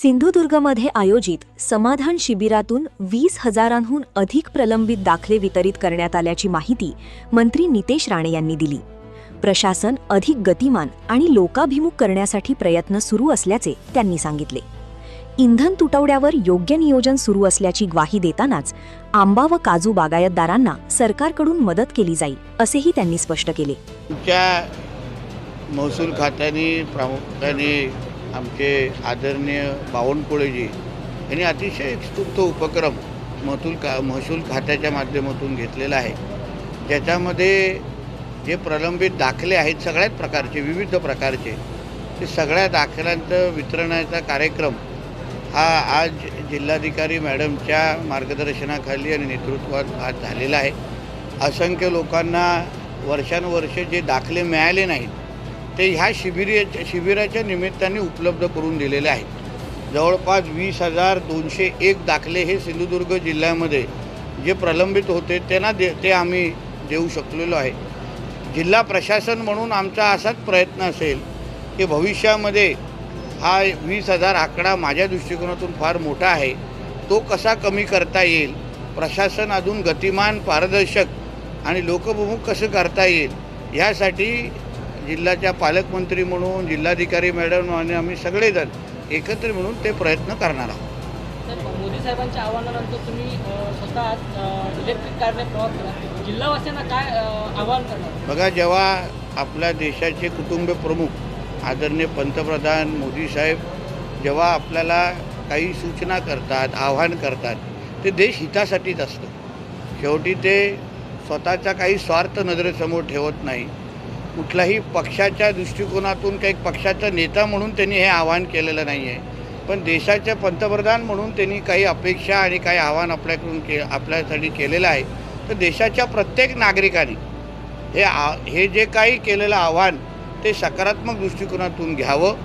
सिंधुदुर्गमध्ये आयोजित समाधान शिबिरातून 20,000हून अधिक प्रलंबित दाखले वितरित करण्यात आल्याची माहिती मंत्री नितेश राणे यांनी दिली. प्रशासन अधिक गतिमान आणि लोकाभिमुख करण्यासाठी प्रयत्न सुरू असल्याचे त्यांनी सांगितले. इंधन तुटवड्यावर योग्य नियोजन सुरू असल्याची ग्वाही देतानाच आंबा व काजू बागायतदारांना सरकारकडून मदत केली जाईल असेही त्यांनी स्पष्ट केले. महसूल खात्याने प्रामुख्याने आमचे आदरणीय बावनकुळेजी यांनी अतिशय स्तुत्य उपक्रम महसूल खात्याच्या माध्यमातून घेतलेला आहे, ज्याच्यामध्ये जे प्रलंबित दाखले आहेत सगळ्याच प्रकारचे विविध प्रकारचे ते सगळ्या दाखल्यांचं वितरणाचा कार्यक्रम हा आज जिल्हाधिकारी मॅडमच्या मार्गदर्शनाखाली आणि नेतृत्वात आज झालेला आहे. असंख्य लोकांना वर्षानुवर्षे जे दाखले मिळाले नाहीत ते ह्या शिबिराच्या निमित्ताने उपलब्ध करून दिलेले आहेत. जवळपास 20,201 दाखले हे सिंधुदुर्ग जिल्ह्यामध्ये जे प्रलंबित होते ते आम्ही देऊ शकलेलो आहे. जिल्हा प्रशासन म्हणून आमचा असाच प्रयत्न असेल की भविष्यामध्ये हा 20,000 आकडा माझ्या दृष्टिकोनातून फार मोठा आहे, तो कसा कमी करता येईल, प्रशासन अजून गतिमान पारदर्शक आणि लोकभिमुख कसं करता येईल यासाठी जिल्ह्याच्या पालकमंत्री म्हणून जिल्हाधिकारी मॅडम आणि आम्ही सगळेजण एकत्र मिळून ते प्रयत्न करणार आहोत. सर, मोदी साहेबांच्या आव्हानानंतर तुम्ही स्वतः इलेक्ट्रिक कारने प्रवास करा, जिल्हावासियांना काय आव्हान करणार? बघा, जेव्हा आपल्या देशाचे कुटुंब प्रमुख आदरणीय पंतप्रधान मोदी साहेब जेव्हा आपल्याला काही सूचना करतात, आव्हान करतात, ते देश हितासाठीच असतं. शेवटी ते स्वतःचा काही स्वार्थ नजरेसमोर ठेवत नाही. कुठल्याही पक्षाच्या दृष्टिकोनातून काही पक्षाचा नेता म्हणून त्यांनी हे आवाहन केलेलं नाही आहे, पण देशाचे पंतप्रधान म्हणून त्यांनी काही अपेक्षा आणि काही आव्हान आपल्याकडून आपल्यासाठी केलेलं आहे. तर देशाच्या प्रत्येक नागरिकाने हे जे काही केलेलं आव्हान ते सकारात्मक दृष्टिकोनातून घ्यावं,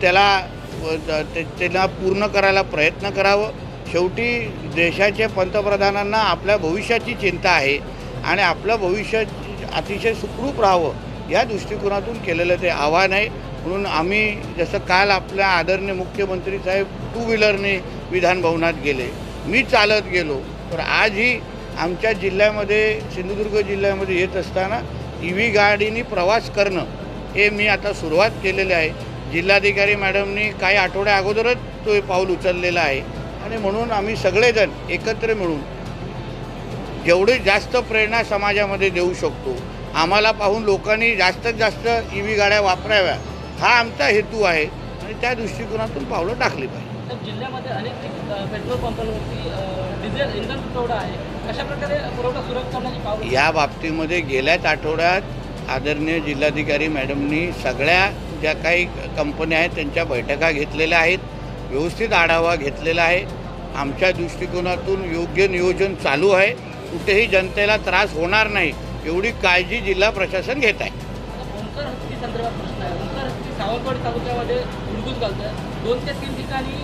त्याला पूर्ण करायला प्रयत्न करावं. शेवटी देशाच्या पंतप्रधानांना आपल्या भविष्याची चिंता आहे आणि आपलं भविष्य अतिशय सुखरूप राहावं या दृष्टिकोनातून केलेलं ते आव्हान आहे. म्हणून आम्ही जसं काल आपल्या आदरणीय मुख्यमंत्री साहेब 2 व्हीलरने विधानभवनात गेले, मी चालत गेलो, तर आजही आमच्या जिल्ह्यामध्ये सिंधुदुर्ग जिल्ह्यामध्ये येत असताना EV गाडीने प्रवास करणं हे मी आता सुरुवात केलेली आहे. जिल्हाधिकारी मॅडमनी काही आठवड्या अगोदरच तो पाऊल उचललेला आहे आणि म्हणून आम्ही सगळेजण एकत्र मिळून जेवढी जास्त प्रेरणा समाजामध्ये देऊ शकतो, आम्हाला पाहून लोकांनी जास्तीत जास्त EV गाड्या वापराव्या हा आमचा हेतू आहे आणि त्या दृष्टिकोनातून पावलं टाकली पाहिजे. तर जिल्ह्यामध्ये अनेक पेट्रोल पंपांवरती डिझेल इंधन तुटवडा आहे, कशा प्रकारे पुरवठा सुरळीत करण्याची पावलं? या बाबतीमध्ये गेल्याच आठवड्यात आदरणीय जिल्हाधिकारी मॅडमनी सगळ्या ज्या काही कंपन्या आहेत त्यांच्या बैठका घेतलेल्या आहेत, व्यवस्थित आढावा घेतलेला आहे. आमच्या दृष्टिकोनातून योग्य नियोजन चालू आहे, कुठेही जनतेला त्रास होणार नाही एवढी काळजी जिल्हा प्रशासन घेत आहे. ओंकार हत्ती संदर्भात प्रश्न आहे. ओंकार हत्ती सावंतवाडी तालुक्यामध्ये उलगूज घालतोय, 2 ते 3 ठिकाणी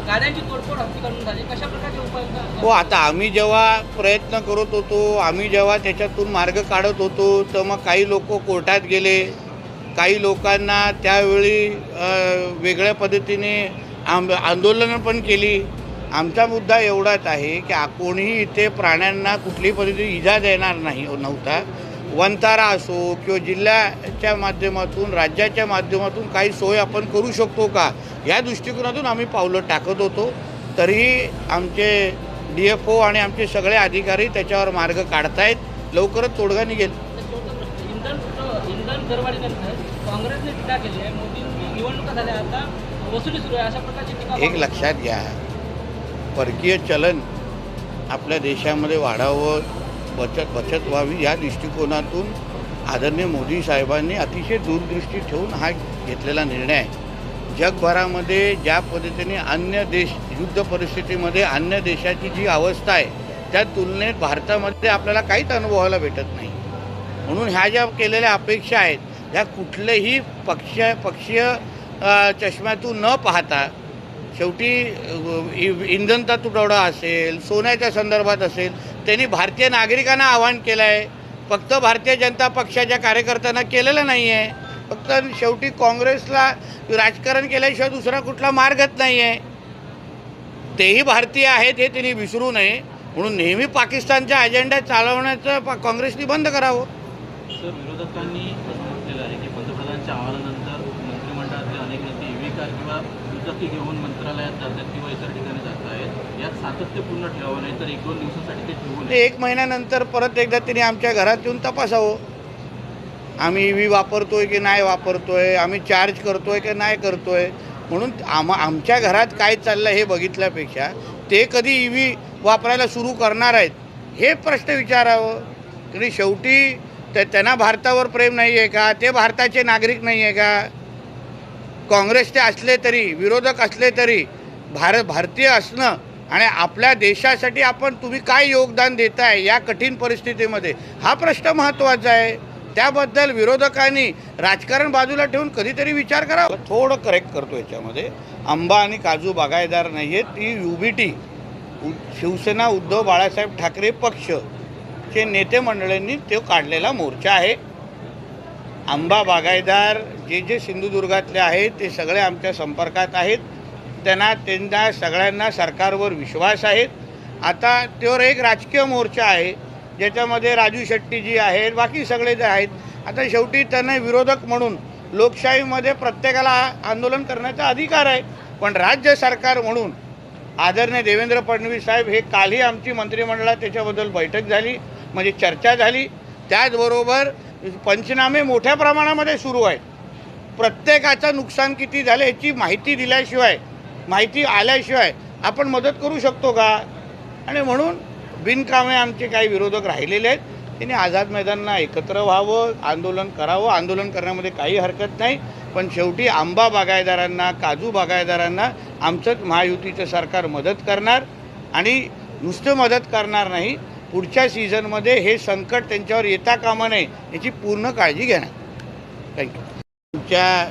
गाड्यांची तोडफोड हत्तीकडून झाली, कशा प्रकारचे उपाय? हो, आता आम्ही जेव्हा प्रयत्न करत होतो, आम्ही जेव्हा त्याच्यातून मार्ग काढत होतो, तर मग काही लोक कोर्टात गेले, काही लोकांना त्यावेळी वेगळ्या पद्धतीने आंदोलनं पण केली. आमचा मुद्दा एवढाच आहे की कोणीही इथे प्राण्यांना कुठलीही पद्धतीने इजा देणार नव्हता. वंतारा असो किंवा जिल्ह्याच्या माध्यमातून राज्याच्या माध्यमातून काही सोय आपण करू शकतो का या दृष्टिकोनातून आम्ही पावलं टाकत होतो. तरीही आमचे DFO आणि आमचे सगळे अधिकारी त्याच्यावर मार्ग काढतायत, लवकरच तोडगा निघेल. इंधन दरवाढीनंतर काँग्रेसने टीका केली आहे, मोदींनी निवडणुका झाल्या, आता वसुली सुरू आहे, अशा प्रकारची टीका. एक लक्षात घ्या, परकीय चलन आपल्या देशामध्ये वाढावं, बचत व्हावी या दृष्टिकोनातून आदरणीय मोदी साहेबांनी अतिशय दूरदृष्टी ठेवून हा घेतलेला निर्णय आहे. जगभरामध्ये ज्या पद्धतीने अन्य देश युद्ध परिस्थितीमध्ये अन्य देशाची जी अवस्था आहे त्या तुलनेत भारतामध्ये आपल्याला काहीच अनुभवायला भेटत नाही. म्हणून ह्या ज्या केलेल्या अपेक्षा आहेत ह्या कुठलेही पक्षीय चष्म्यातून न पाहता शेवटी इंधनचा तुटवडा असेल, सोन्याच्या संदर्भात असेल, त्यांनी भारतीय नागरिकांना आवाहन केलं आहे. फक्त भारतीय जनता पक्षाच्या कार्यकर्त्यांना केलेलं नाही आहे. फक्त शेवटी काँग्रेसला राजकारण केल्याशिवाय दुसरा कुठला मार्गच नाही आहे. तेही भारतीय आहेत हे त्यांनी विसरू नये, म्हणून नेहमी पाकिस्तानच्या अजेंडा चालवण्याचं काँग्रेसने बंद करावं. सर, विरोधकांनी असं म्हटलेलं आहे की पंतप्रधानांच्या आवाहनानंतर मंत्रिमंडळातले अनेक नेते ईव्ही कार किंवा दुचाकी घेऊन मंत्रालयात जातात किंवा इतर ठिकाणी जात आहेत. यात सातत्य पूर्ण ठेवावं, नाही तर 1-2 दिवसासाठी ते ठेवू नये. 1 महिन्यानंतर परत एकदा त्यांनी आमच्या घरात येऊन तपासावं. आम्ही ईव्ही वापरतोय की नाही वापरतोय, आम्ही चार्ज करतोय की नाही करतोय. म्हणून आमच्या घरात काय चाललं हे बघितल्यापेक्षा ते कधी ईव्ही वापरायला सुरू करणार आहेत हे प्रश्न विचारावं. तरी शेवटी त्यांना भारतावर प्रेम नाही आहे का? ते भारताचे नागरिक नाही आहे का? काँग्रेसचे असले तरी, विरोधक असले तरी भारतीय असणं आणि आपल्या देशासाठी तुम्ही काय योगदान देताय या कठीण परिस्थितीमध्ये, हा प्रश्न महत्त्वाचा आहे. त्याबद्दल विरोधकांनी राजकारण बाजूला ठेवून कधीतरी विचार करावा. थोडं करेक्ट करतो याच्यामध्ये. आंबा आणि काजू बागायतदार नाही आहेत, ती UBT शिवसेना उद्धव बाळासाहेब ठाकरे पक्षचे नेते मंडळींनी तो काढलेला मोर्चा आहे. आंबा बागायतदार जे सिंधुदुर्गातले आहेत ते सगळे आमच्या संपर्कात आहेत. त्यांना सगळ्यांना सरकारवर विश्वास आहे. आता त्यावर एक राजकीय मोर्चा आहे ज्याच्यामध्ये राजू शेट्टीजी आहेत, बाकी सगळे जे आहेत. आता शेवटी त्यांना विरोधक म्हणून लोकशाहीमध्ये प्रत्येकाला आंदोलन करण्याचा अधिकार आहे, पण राज्य सरकार म्हणून आदरणीय देवेंद्र फडणवीस साहेब हे कालही आमची मंत्रिमंडळात त्याच्याबद्दल बैठक झाली, म्हणजे चर्चा झाली. त्याचबरोबर पंचनामे मोठ्या प्रमाणामध्ये सुरू आहेत. प्रत्येकाचं नुकसान किती झालं याची माहिती दिल्याशिवाय, माहिती आल्याशिवाय आपण मदत करू शकतो का? आणि म्हणून बिनकामे आमचे काही विरोधक राहिलेले आहेत, त्यांनी आझाद मैदानला एकत्र व्हावं, आंदोलन करावं. आंदोलन करण्यामध्ये काही हरकत नाही, पण शेवटी आंबा बागायतदारांना, काजू बागायतदारांना आमचंच महायुतीचं सरकार मदत करणार. आणि नुसतं मदत करणार नाही, पुढच्या सीझनमध्ये हे संकट त्यांच्यावर येता कामा नये याची पूर्ण काळजी घेणार. थँक्यू. तुमच्या